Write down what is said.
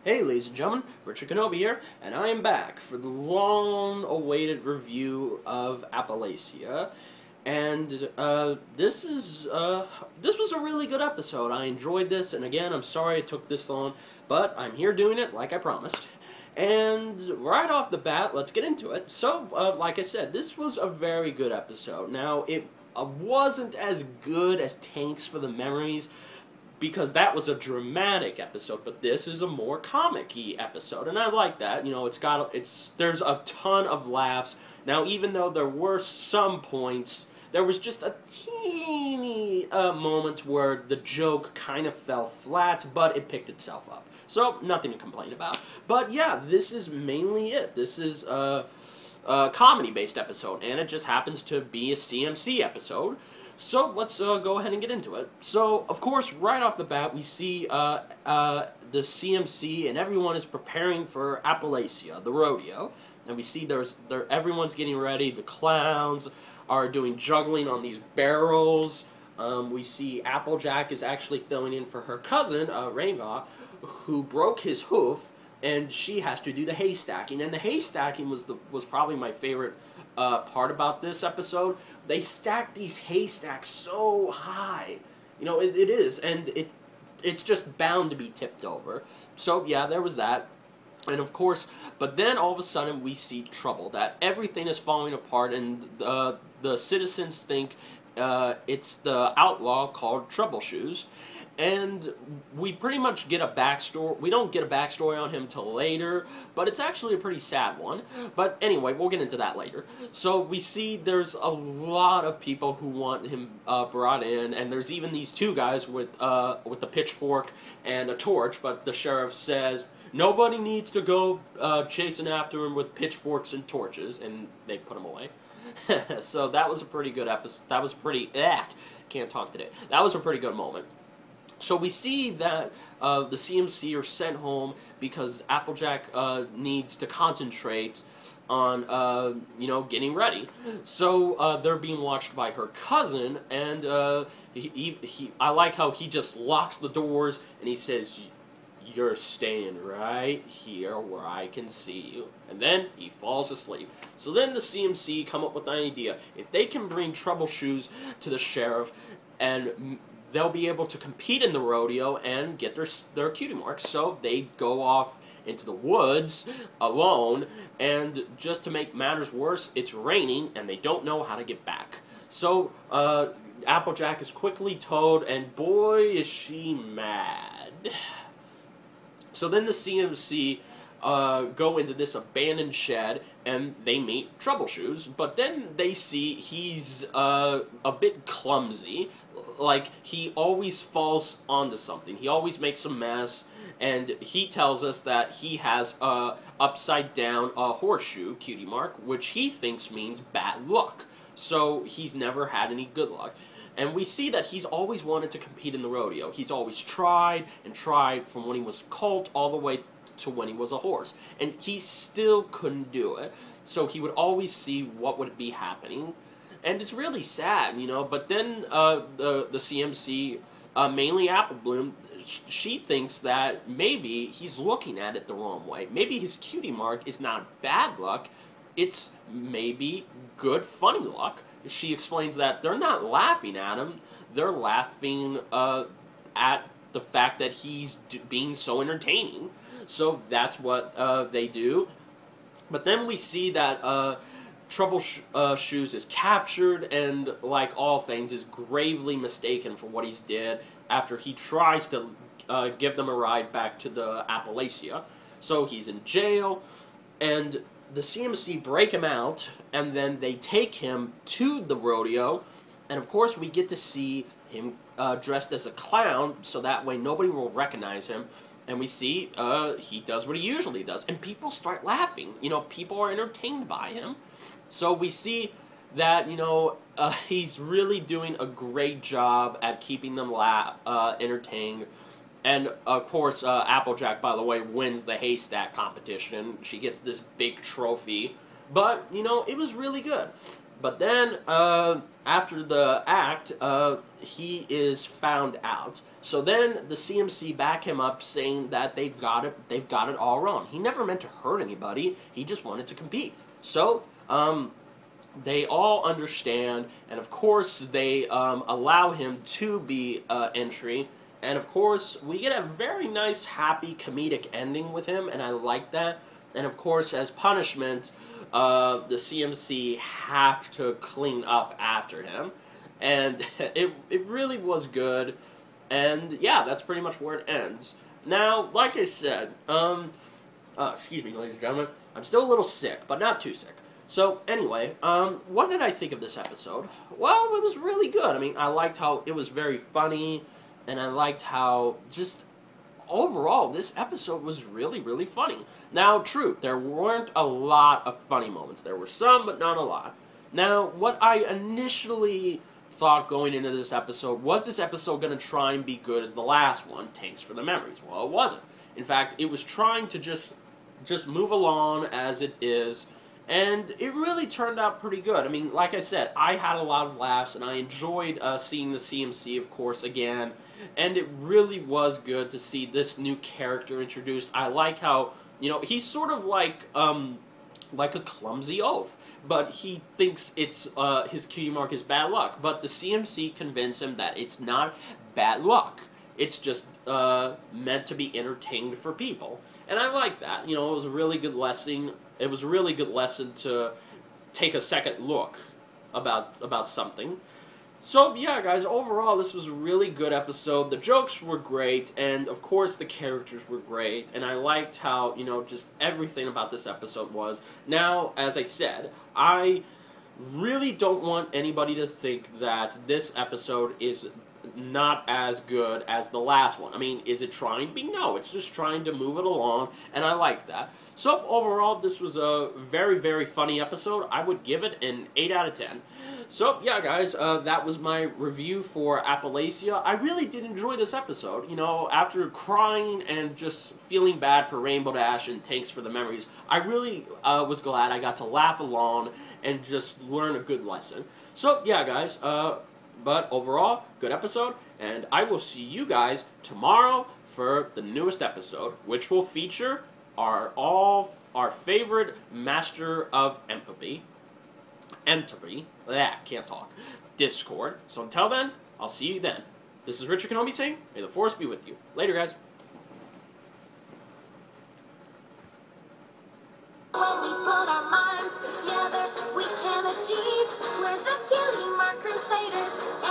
Hey ladies and gentlemen, Richard Kenobi here, and I am back for the long-awaited review of Appleoosa. And this was a really good episode. I enjoyed this, and again, I'm sorry it took this long, but I'm here doing it like I promised. And right off the bat, let's get into it. So, like I said, this was a very good episode. Now, it wasn't as good as Tanks for the Memories, because that was a dramatic episode, but this is a more comic-y episode, and I like that. You know, there's a ton of laughs. Now, even though there were some points, there was just a teeny moment where the joke kind of fell flat, but it picked itself up. So, nothing to complain about. But yeah, this is mainly it. This is a comedy-based episode, and it just happens to be a CMC episode. So let's go ahead and get into it. So, of course, right off the bat, we see the CMC and everyone is preparing for Appleoosa, the rodeo. And we see everyone's getting ready. The clowns are doing juggling on these barrels. We see Applejack is actually filling in for her cousin, Ranga, who broke his hoof, and she has to do the haystacking. And the haystacking was probably my favorite part about this episode. They stack these haystacks so high. You know, it is, and it's just bound to be tipped over. So, yeah, there was that. And, of course, but then all of a sudden we see trouble, that everything is falling apart, and the citizens think it's the outlaw called Troubleshoes. And we pretty much get a backstory. We don't get a backstory on him till later, but it's actually a pretty sad one. But anyway, we'll get into that later. So we see there's a lot of people who want him brought in, and there's even these two guys with the pitchfork and a torch. But the sheriff says nobody needs to go chasing after him with pitchforks and torches, and they put him away. So that was a pretty good episode. That was pretty. Can't talk today. That was a pretty good moment. So we see that the CMC are sent home because Applejack needs to concentrate on, you know, getting ready. So they're being watched by her cousin, and I like how he just locks the doors and he says, "You're staying right here where I can see you." And then he falls asleep. So then the CMC come up with an idea. If they can bring Troubleshoes to the sheriff, and they'll be able to compete in the rodeo and get their cutie marks. So they go off into the woods alone, and just to make matters worse, it's raining and they don't know how to get back. So Applejack is quickly towed, and boy is she mad. So then the CMC go into this abandoned shed, and they meet Troubleshoes, but then they see he's a bit clumsy. Like, he always falls onto something. He always makes a mess, and he tells us that he has a upside-down horseshoe cutie mark, which he thinks means bad luck. So he's never had any good luck. And we see that he's always wanted to compete in the rodeo. He's always tried and tried, from when he was a colt all the way to when he was a horse. And he still couldn't do it. So he would always see what would be happening. And it's really sad, you know. But then the CMC, mainly Apple Bloom, she thinks that maybe he's looking at it the wrong way. Maybe his cutie mark is not bad luck. It's maybe good funny luck. She explains that they're not laughing at him. They're laughing at the fact that he's being so entertaining. So that's what they do. But then we see that Troubleshoes is captured, and like all things, is gravely mistaken for what he's did after he tries to give them a ride back to the Appleoosa. So he's in jail, and the CMC break him out, and then they take him to the rodeo, and of course we get to see him dressed as a clown, so that way nobody will recognize him. And we see he does what he usually does, and people start laughing. You know, people are entertained by him. So we see that, you know, he's really doing a great job at keeping them entertained. And, of course, Applejack, by the way, wins the haystack competition. She gets this big trophy. But, you know, it was really good. But then, after the act, he is found out. So then the CMC back him up, saying that they've got it all wrong. He never meant to hurt anybody. He just wanted to compete. So, they all understand, and of course they allow him to be entry. And of course, we get a very nice, happy, comedic ending with him, and I like that. And of course, as punishment, the CMC have to clean up after him. And it really was good. And yeah, that's pretty much where it ends. Now, like I said, excuse me, ladies and gentlemen, I'm still a little sick, but not too sick. So, anyway, what did I think of this episode? Well, it was really good. I mean, I liked how it was very funny, and I liked how just overall this episode was really, really funny. Now, true, there weren't a lot of funny moments. There were some, but not a lot. Now, what I initially thought going into this episode, was this episode going to try and be good as the last one, Thanks for the Memories? Well, it wasn't. In fact, it was trying to just move along as it is, and it really turned out pretty good. I mean, like I said, I had a lot of laughs, and I enjoyed seeing the CMC, of course, again, and it really was good to see this new character introduced. I like how, you know, he's sort of like a clumsy oaf, but he thinks it's his cutie mark is bad luck. But the CMC convinced him that it's not bad luck. It's just meant to be entertained for people, and I like that. You know, it was a really good lesson. It was a really good lesson to take a second look about something. So yeah, guys, overall this was a really good episode. The jokes were great, and of course the characters were great, and I liked how, you know, just everything about this episode was. Now, as I said, I really don't want anybody to think that this episode is not as good as the last one. I mean, is it trying to be? No, it's just trying to move it along, and I like that. So overall, this was a very, very funny episode. I would give it an 8 out of 10. So, yeah, guys, that was my review for Appleoosa. I really did enjoy this episode. You know, after crying and just feeling bad for Rainbow Dash and Thanks for the Memories, I really was glad I got to laugh along and just learn a good lesson. So, yeah, guys, but overall, good episode, and I will see you guys tomorrow for the newest episode, which will feature our favorite master of entropy, can't talk, Discord. So until then, I'll see you then. This is Richard Kenobi saying, may the Force be with you. Later, guys. When we put our minds together, we can achieve. We're the Cutie Mark Crusaders.